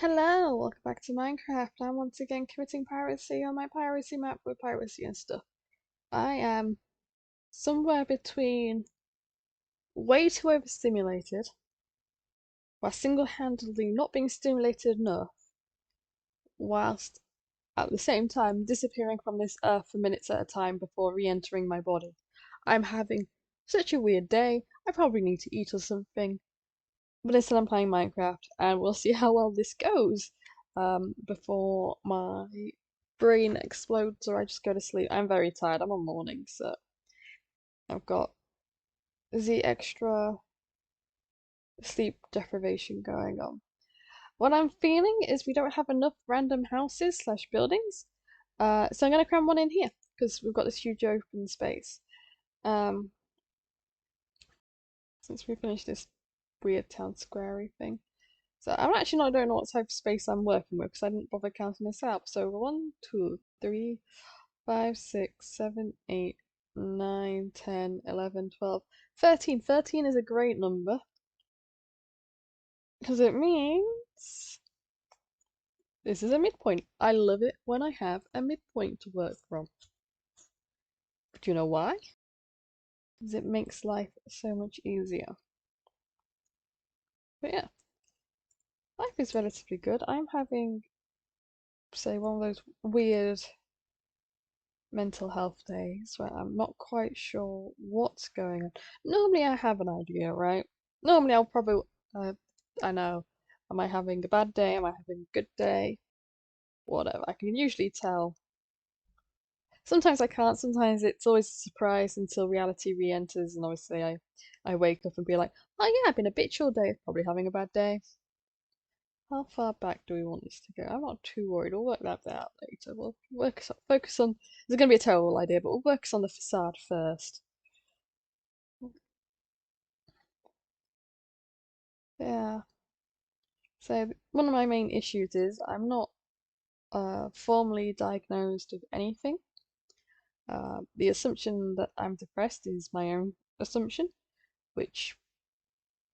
Hello, welcome back to Minecraft. I'm once again committing piracy on my piracy map with piracy and stuff. I am somewhere between way too overstimulated, while single-handedly not being stimulated enough, whilst at the same time disappearing from this earth for minutes at a time before re-entering my body. I'm having such a weird day. I probably need to eat or something. But instead I'm playing Minecraft, and we'll see how well this goes before my brain explodes or I just go to sleep. I'm very tired. I'm on morning, so I've got the extra sleep deprivation going on. What I'm feeling is we don't have enough random houses slash buildings, so I'm gonna cram one in here because we've got this huge open space. Um, since we finished this weird town squarey thing. So I'm actually not don't know what type of space I'm working with because I didn't bother counting this out. So 1, 2, 3, 5, 6, 7, 8, 9, 10, 11, 12, 13. 13 is a great number because it means this is a midpoint. I love it when I have a midpoint to work from. Do you know why? Because it makes life so much easier. But yeah, life is relatively good. I'm having, say, one of those weird mental health days where I'm not quite sure what's going on. Normally I have an idea, right? Normally I'll probably, I know, am I having a bad day? Am I having a good day? Whatever. I can usually tell. Sometimes I can't. Sometimes it's always a surprise until reality re-enters, and obviously I wake up and be like, oh yeah, I've been a bitch all day. Probably having a bad day. How far back do we want this to go? I'm not too worried. We'll work that bit out later. We'll focus on. This is going to be a terrible idea, but we'll focus on the facade first. Yeah. So one of my main issues is I'm not formally diagnosed with anything. The assumption that I'm depressed is my own assumption, which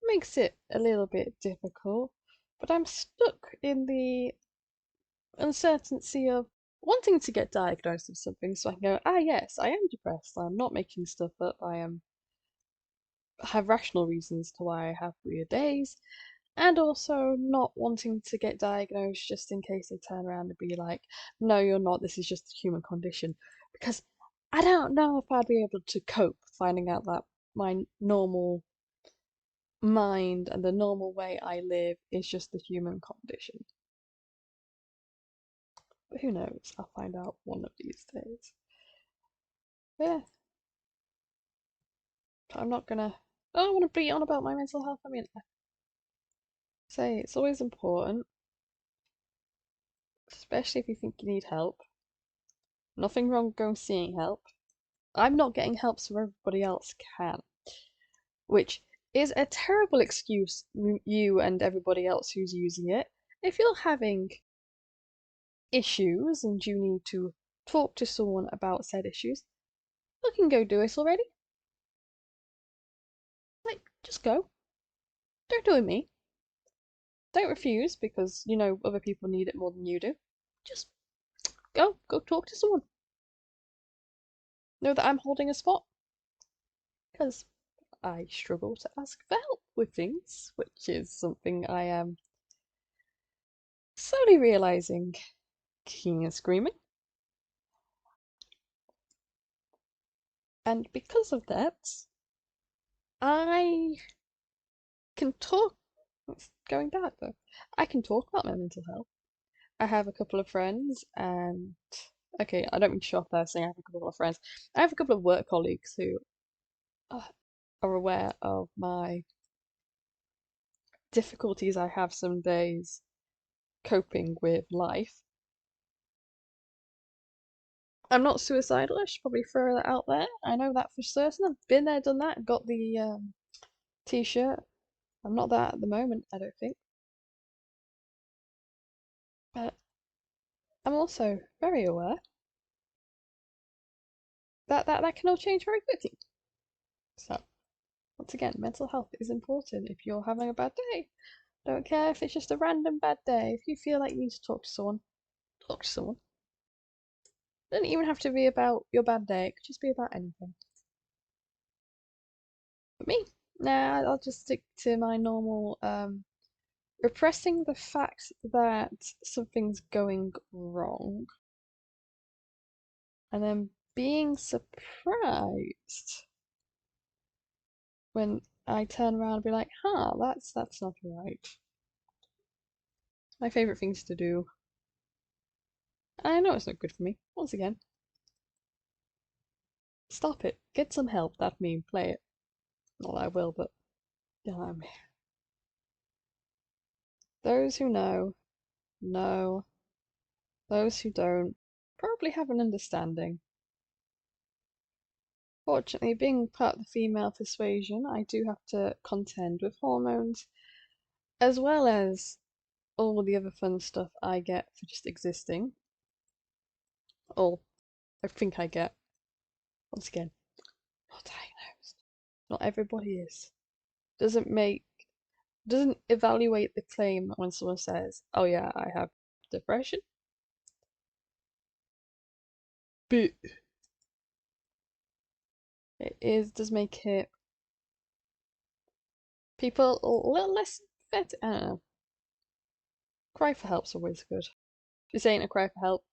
makes it a little bit difficult. But I'm stuck in the uncertainty of wanting to get diagnosed with something so I can go, ah, yes, I am depressed. I'm not making stuff up. Have rational reasons to why I have weird days, and also not wanting to get diagnosed just in case they turn around and be like, no, you're not. This is just a human condition. Because I don't know if I'd be able to cope finding out that my normal mind and the normal way I live is just the human condition. But who knows? I'll find out one of these days. Yeah, I'm not gonna. I don't want to beat on about my mental health. I mean, I say it's always important, especially if you think you need help. Nothing wrong with going seeing help. I'm not getting help, so everybody else can. Which is a terrible excuse, you and everybody else who's using it. If you're having issues and you need to talk to someone about said issues, you can go do it already. Like, just go. Don't do it me. Don't refuse because you know other people need it more than you do. Just go talk to someone. Know that I'm holding a spot because I struggle to ask for help with things, which is something I am slowly realizing, kicking and screaming. And because of that, I can talk. It's going dark though. I can talk about my mental health. I have a couple of friends, and okay, I don't mean to show off there saying I have a couple of friends. I have a couple of work colleagues who uh, are aware of my difficulties I have some days coping with life. I'm not suicidal, I should probably throw that out there. I know that for certain. I've been there, done that, got the t-shirt. I'm not that at the moment, I don't think. But I'm also very aware that can all change very quickly. So, once again, mental health is important if you're having a bad day. Don't care if it's just a random bad day. If you feel like you need to talk to someone, talk to someone. It doesn't even have to be about your bad day. It could just be about anything. But me, nah, I'll just stick to my normal repressing the fact that something's going wrong and then being surprised when I turn around and be like, huh, that's not right. My favourite things to do. I know it's not good for me. Once again, stop it. Get some help. That meme. Play it. Not that I will, but damn. Those who know, know. Those who don't probably have an understanding. Fortunately, being part of the female persuasion, I do have to contend with hormones, as well as all the other fun stuff I get for just existing. Or I think I get. Once again, not diagnosed. Not everybody is. Doesn't evaluate the claim when someone says, "Oh yeah, I have depression." But does make it people a little less fit. I don't know. Cry for help's always good. This ain't a cry for help.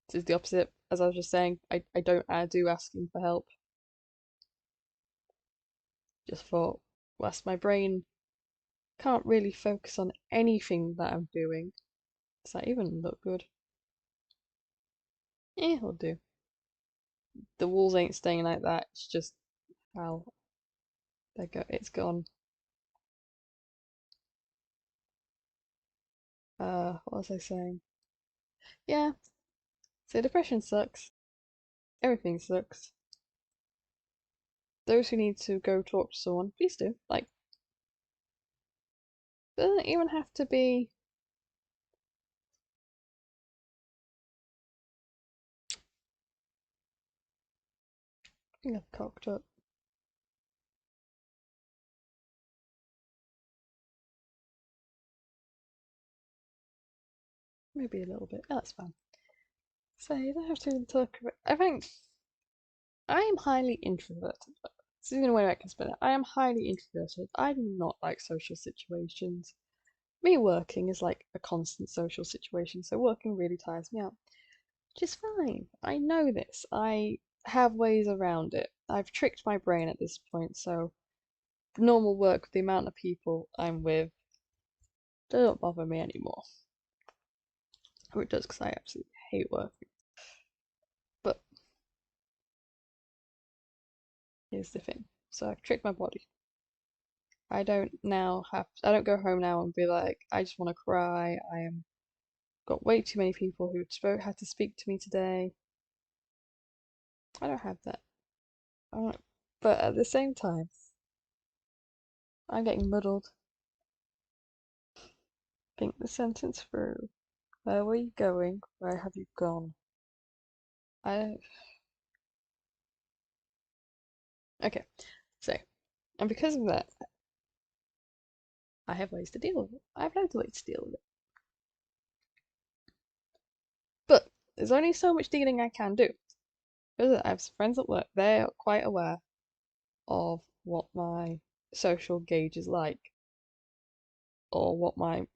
This is the opposite. As I was just saying, I do asking for help. Just thought, whilst my brain can't really focus on anything that I'm doing, does that even look good? It'll do. The walls ain't staying like that. It's just how they go. It's gone. What was I saying? Yeah. So depression sucks. Everything sucks. Those who need to go talk to someone, please do. Like, doesn't even have to be. I think I've cocked up. Maybe a little bit. Oh, that's fine. So you don't have to talk about. I think I am highly introverted. This is the only way I can spell it. I am highly introverted. I do not like social situations. Me working is like a constant social situation, so working really tires me out. Which is fine. I know this. I have ways around it. I've tricked my brain at this point, so normal work with the amount of people I'm with doesn't bother me anymore. Or it does because I absolutely hate working. But here's the thing. So I've tricked my body. I don't go home now and be like, I just want to cry. I am got way too many people who had to speak to me today. I don't have that. I don't, but at the same time, I'm getting muddled. Think the sentence through. Where were you going? Where have you gone? I okay. So, and because of that, I have ways to deal with it. I have loads of ways to deal with it. But there's only so much dealing I can do. Because I have some friends at work, they're quite aware of what my social gauge is like, or what my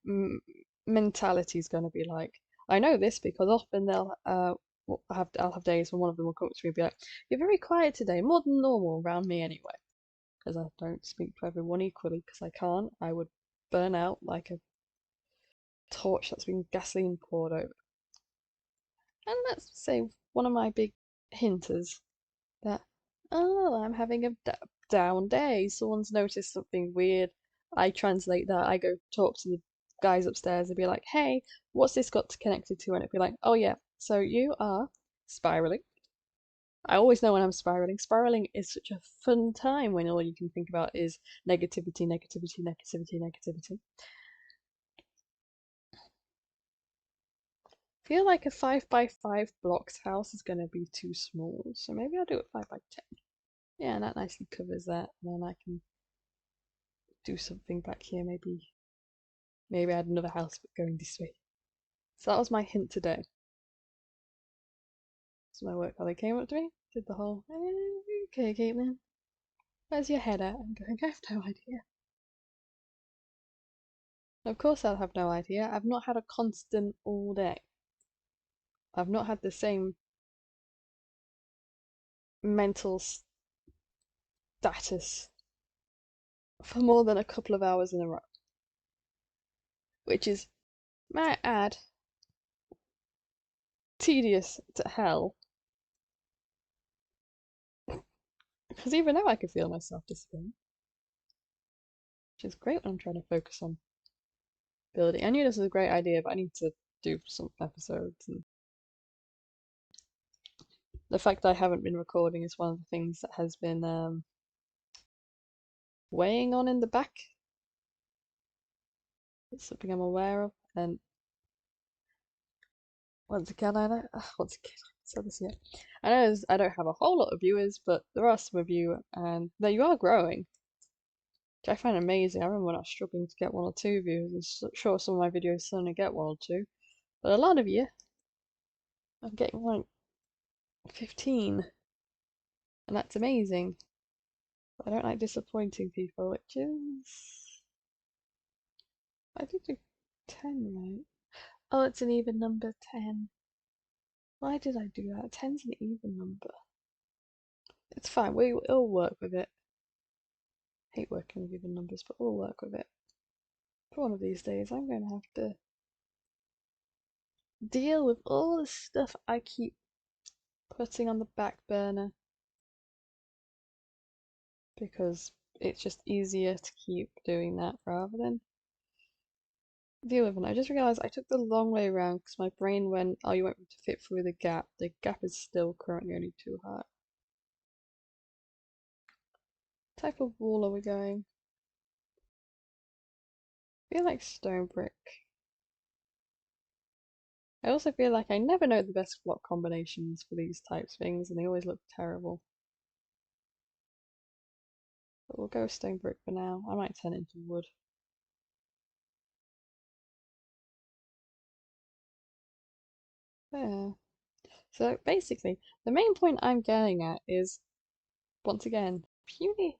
mentality is going to be like. I know this because often I'll have days when one of them will come up to me and be like, "You're very quiet today, more than normal around me anyway," because I don't speak to everyone equally because I can't. I would burn out like a torch that's been gasoline poured over. And let's say one of my big hinters that, oh, I'm having a down day. Someone's noticed something weird. I translate that. I go talk to the guys upstairs and be like, hey, what's this got to connected to? And it'd be like, oh yeah, so you are spiraling. I always know when I'm spiraling. Spiraling is such a fun time when all you can think about is negativity, negativity, negativity, negativity. I feel like a 5x5 blocks house is going to be too small, so maybe I'll do it 5x10. Yeah, and that nicely covers that, and then I can do something back here, maybe maybe I had another house going this way. So that was my hint today. So my work colleague came up to me, did the whole, okay, Caitlin, where's your head at? I'm going, I have no idea. Of course I'll have no idea. I've not had a constant all day. I've not had the same mental status for more than a couple of hours in a row. Which is, may I add, tedious to hell. Because even now I can feel myself disappearing. Which is great when I'm trying to focus on building. I knew this was a great idea, but I need to do some episodes. And the fact that I haven't been recording is one of the things that has been weighing on in the back. It's something I'm aware of. And once again, I know. Once again, so this year, I know I don't have a whole lot of viewers, but there are some of you, and that you are growing, which I find amazing. I remember when I was struggling to get 1 or 2 views, and sure, some of my videos suddenly get 1 or 2, but a lot of you, I'm getting like 15, and that's amazing. But I don't like disappointing people, which is, I did do 10 right. Oh, it's an even number, 10. Why did I do that? 10's an even number. It's fine, we'll work with it. I hate working with even numbers, but we'll work with it. For one of these days, I'm going to have to deal with all the stuff I keep putting on the back burner because it's just easier to keep doing that rather than deal with it. I just realised I took the long way around because my brain went, oh, you want me to fit through the gap. The gap is still currently only 2 high. What type of wall are we going? I feel like stone brick. I also feel like I never know the best block combinations for these types of things and they always look terrible. But we'll go stone brick for now. I might turn it into wood. There. So basically, the main point I'm getting at is, once again, if you need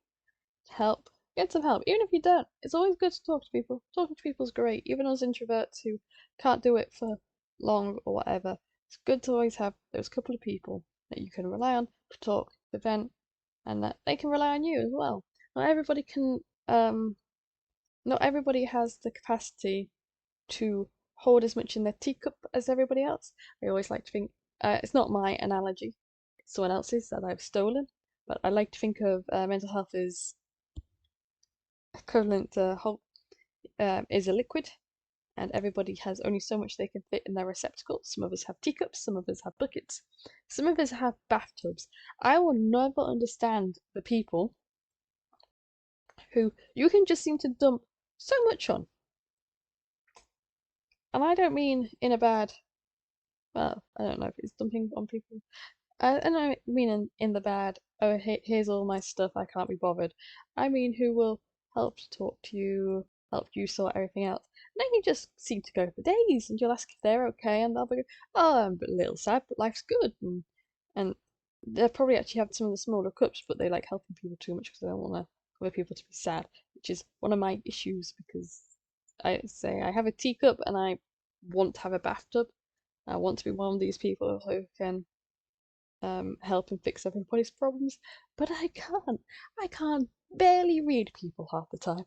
help, get some help. Even if you don't, it's always good to talk to people. Talking to people is great. Even as introverts who can't do it for long or whatever, it's good to always have those couple of people that you can rely on to talk, to vent, and that they can rely on you as well. Not everybody can, not everybody has the capacity to hold as much in their teacup as everybody else. I always like to think, it's not my analogy, it's someone else's that I've stolen, but I like to think of mental health as equivalent to is a liquid, and everybody has only so much they can fit in their receptacle. Some of us have teacups, some of us have buckets, some of us have bathtubs. I will never understand the people who you can just seem to dump so much on. And I don't mean in a bad, well, I don't know if it's dumping on people. I don't mean in the bad, oh, here's all my stuff, I can't be bothered. I mean who will help to talk to you, help you sort everything out. And then you just seem to go for days, and you'll ask if they're okay, and they'll be, oh, I'm a little sad, but life's good. And they'll probably actually have some of the smaller cups, but they like helping people too much because they don't want other people to be sad, which is one of my issues because I say I have a teacup and I want to have a bathtub. I want to be one of these people who can help and fix everybody's problems, but I can't. I can't barely read people half the time.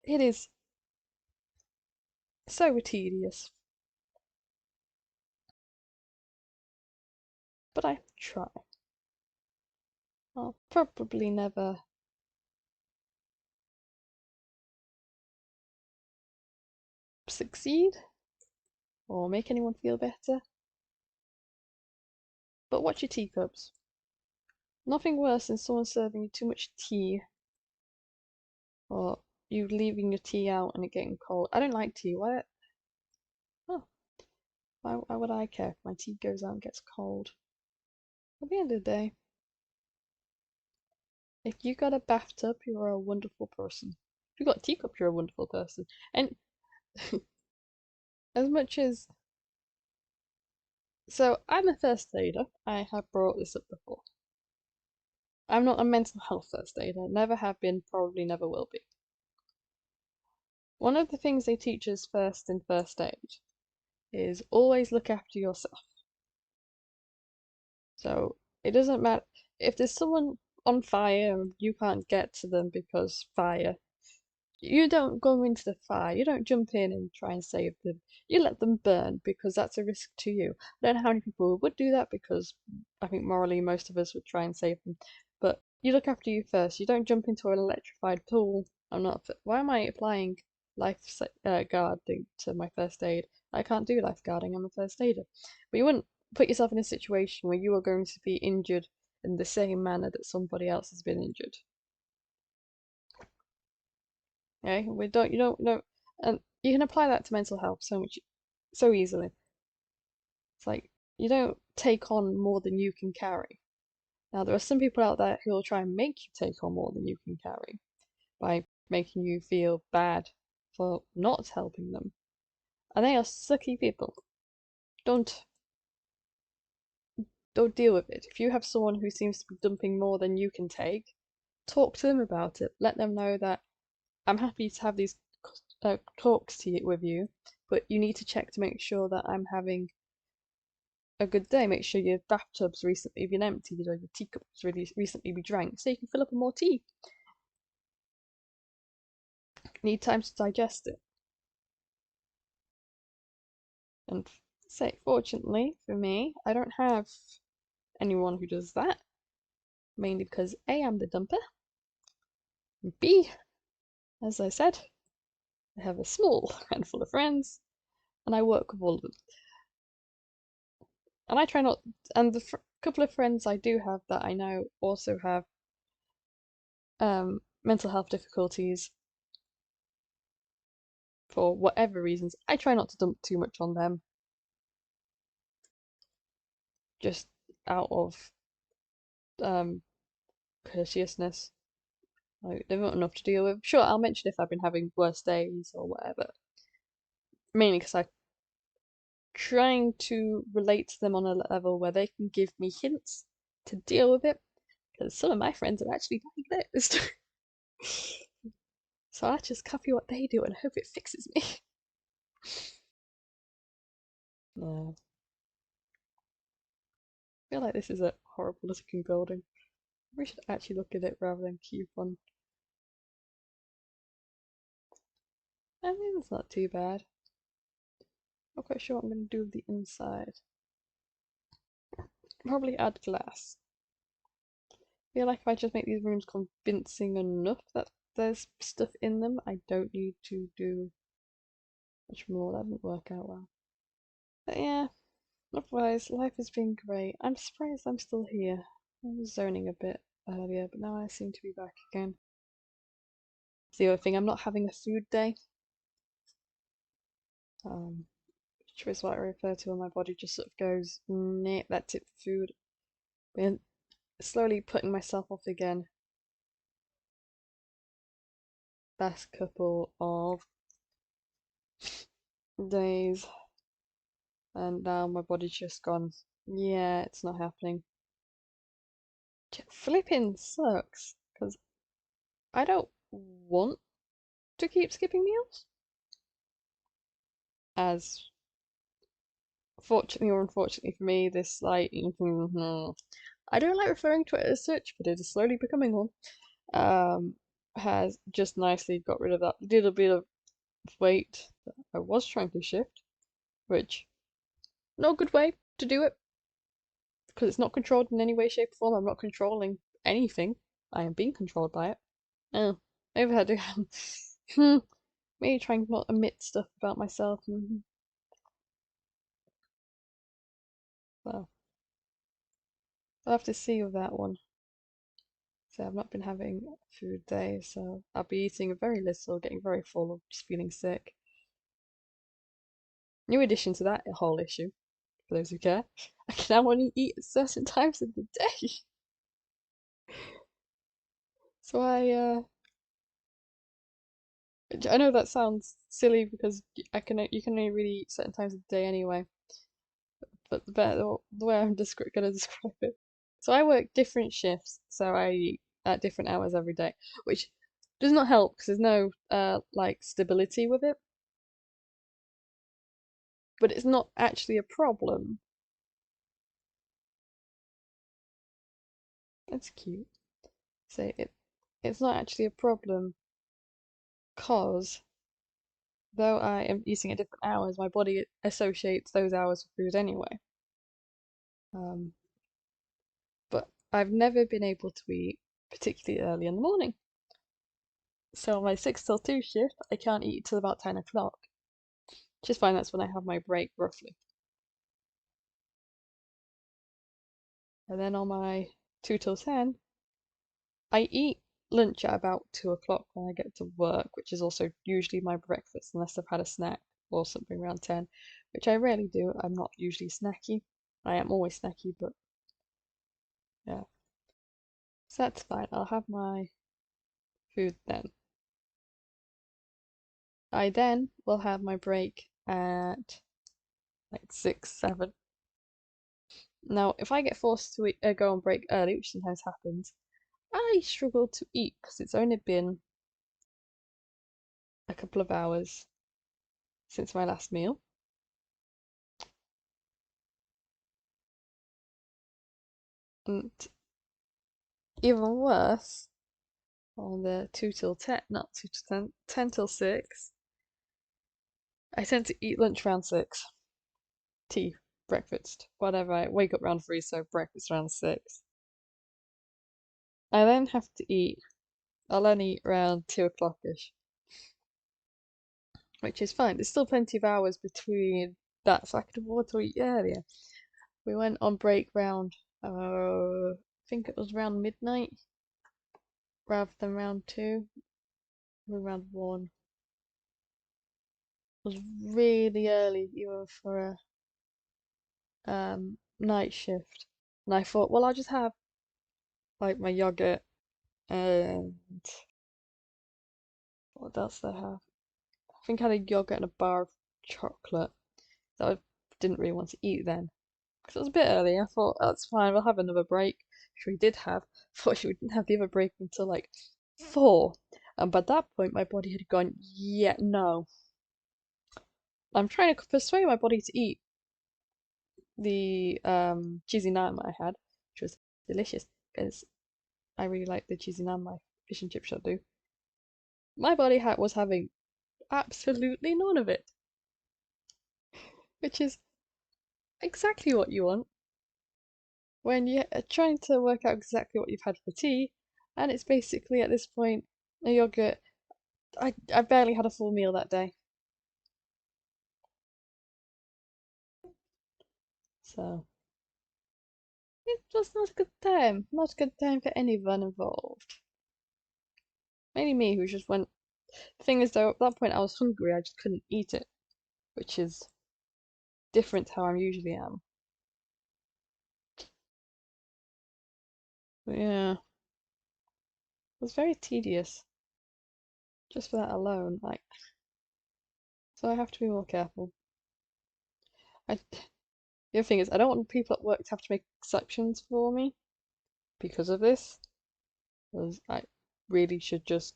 It is so tedious, but I try. I'll probably never succeed or make anyone feel better, but watch your teacups. Nothing worse than someone serving you too much tea or you leaving your tea out and it getting cold. I don't like tea. Why? Oh, why would I care if my tea goes out and gets cold? At the end of the day, if you got a bathtub, you're a wonderful person. If you've got teacups, you're a wonderful person. And as much as so, I'm a first aider. I have brought this up before. I'm not a mental health first aider. Never have been. Probably never will be. One of the things they teach us first in first aid is always look after yourself. So it doesn't matter if there's someone on fire and you can't get to them because fire, you don't go into the fire, you don't jump in and try and save them. You let them burn because that's a risk to you. I don't know how many people would do that because I think morally most of us would try and save them. But you look after you first. You don't jump into an electrified pool. I'm not. Why am I applying guarding to my first aid? I can't do lifeguarding. I'm a first aider. But you wouldn't put yourself in a situation where you are going to be injured in the same manner that somebody else has been injured. Okay, you don't know, and you can apply that to mental health so easily. It's like you don't take on more than you can carry. Now there are some people out there who will try and make you take on more than you can carry by making you feel bad for not helping them, and they are sucky people. Don't don't deal with it. If you have someone who seems to be dumping more than you can take, talk to them about it. Let them know that I'm happy to have these talks with you, but you need to check to make sure that I'm having a good day. Make sure your bathtub's recently been emptied or your teacup's really recently been drank so you can fill up with more tea. Need time to digest it. And say, fortunately for me, I don't have anyone who does that. Mainly because A, I'm the dumper, and B, as I said, I have a small handful of friends, and I work with all of them. And I try not, and the couple of friends I do have that I know also have mental health difficulties for whatever reasons. I try not to dump too much on them, just out of um, courteousness. Like, they've got enough to deal with. Sure, I'll mention if I've been having worse days or whatever. Mainly because I'm trying to relate to them on a level where they can give me hints to deal with it. Because some of my friends are actually diagnosed. So I just copy what they do and hope it fixes me. No. I feel like this is a horrible looking building. We should actually look at it rather than keep on. I mean, it's not too bad. Not quite sure what I'm going to do with the inside. Probably add glass. I feel like if I just make these rooms convincing enough that there's stuff in them, I don't need to do much more. That didn't work out well. But yeah, otherwise, life has been great. I'm surprised I'm still here. I was zoning a bit earlier, but now I seem to be back again. It's the other thing, I'm not having a food day. Which is what I refer to when my body just sort of goes, nah, that's it for food. And slowly putting myself off again. Last couple of days, and now my body's just gone, yeah, it's not happening. Flipping sucks, because I don't want to keep skipping meals. As fortunately or unfortunately for me, this like I don't like referring to it as such, but it is slowly becoming one. Has just nicely got rid of that little bit of weight that I was trying to shift, which no good way to do it because it's not controlled in any way, shape, or form. I'm not controlling anything. I am being controlled by it. Oh, maybe I do. Me trying to not admit stuff about myself. Well, I'll have to see with that one. So I've not been having a food day, so I'll be eating very little, getting very full, just feeling sick. New addition to that whole issue, for those who care, I can now only eat at certain times of the day. So I know that sounds silly because you can only really eat certain times of the day anyway, but the way I'm gonna describe it. So I work different shifts, so I eat at different hours every day, which does not help because there's no like stability with it. But it's not actually a problem. That's cute. So it's not actually a problem because though I am eating at different hours, my body associates those hours with food anyway. Um, but I've never been able to eat particularly early in the morning. So on my 6 till 2 shift, I can't eat till about 10 o'clock. Which is fine, that's when I have my break roughly. And then on my 2 till 10, I eat lunch at about 2 o'clock when I get to work, which is also usually my breakfast, unless I've had a snack or something around 10, which I rarely do. I'm not usually snacky. I am always snacky, but yeah. So that's fine. I'll have my food then. I then will have my break at like 6, 7. Now, if I get forced to go on break early, which sometimes happens, I struggle to eat because it's only been a couple of hours since my last meal. And even worse, on the 2 till 10, not 2 till 10, 10 till 6, I tend to eat lunch around 6. Tea, breakfast, whatever. I wake up around 3, so breakfast around 6. I then have to eat, I'll only eat around 2 o'clock-ish, which is fine. There's still plenty of hours between that, so I could afford to eat earlier. We went on break round, I think it was around midnight rather than round 2, or around 1. It was really early, even for a night shift. And I thought, well, I'll just have like my yogurt and what else did I have? I think I had a yogurt and a bar of chocolate that I didn't really want to eat then. Because it was a bit early. I thought, oh, that's fine, we'll have another break. Which we did have. Fortunately, we didn't have the other break until like 4. And by that point, my body had gone, yeah, no. I'm trying to persuade my body to eat the cheesy naan that I had, which was delicious because I really like the cheesy naan my fish and chip shop do. My body was having absolutely none of it, which is exactly what you want when you're trying to work out exactly what you've had for tea, and it's basically at this point a yogurt. I barely had a full meal that day, so it was not a good time. Not a good time for anyone involved. Mainly me, who just went. The thing is, though, at that point I was hungry. I just couldn't eat it, which is different to how I usually am. But yeah, it was very tedious just for that alone. Like, so I have to be more careful. I, the other thing is, I don't want people at work to have to make exceptions for me because of this, because I really should just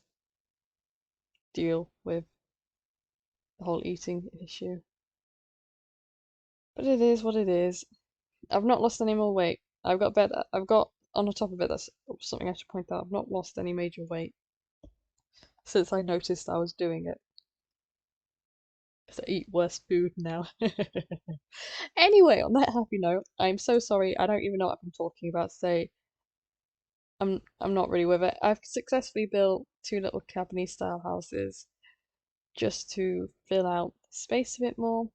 deal with the whole eating issue. But it is what it is. I've not lost any more weight. I've got better. I've got on the top of it. That's something I should point out. I've not lost any major weight since I noticed I was doing it. Because I eat worse food now. Anyway, on that happy note, I'm so sorry. I don't even know what I've been talking about today. I'm not really with it. I've successfully built 2 little cabiny style houses just to fill out the space a bit more.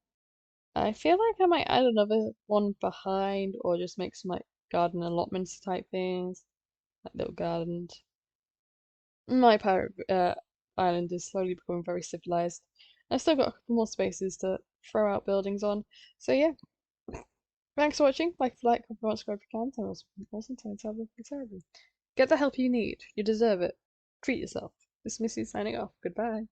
I feel like I might add another one behind or just make some like garden allotments type things, like little gardens. My pirate island is slowly becoming very civilized. I've still got a couple more spaces to throw out buildings on. So yeah, thanks for watching. Like, comment, subscribe if you can. Tell us awesome. Tell me terrible. Get the help you need. You deserve it. Treat yourself. This is Missy signing off. Goodbye.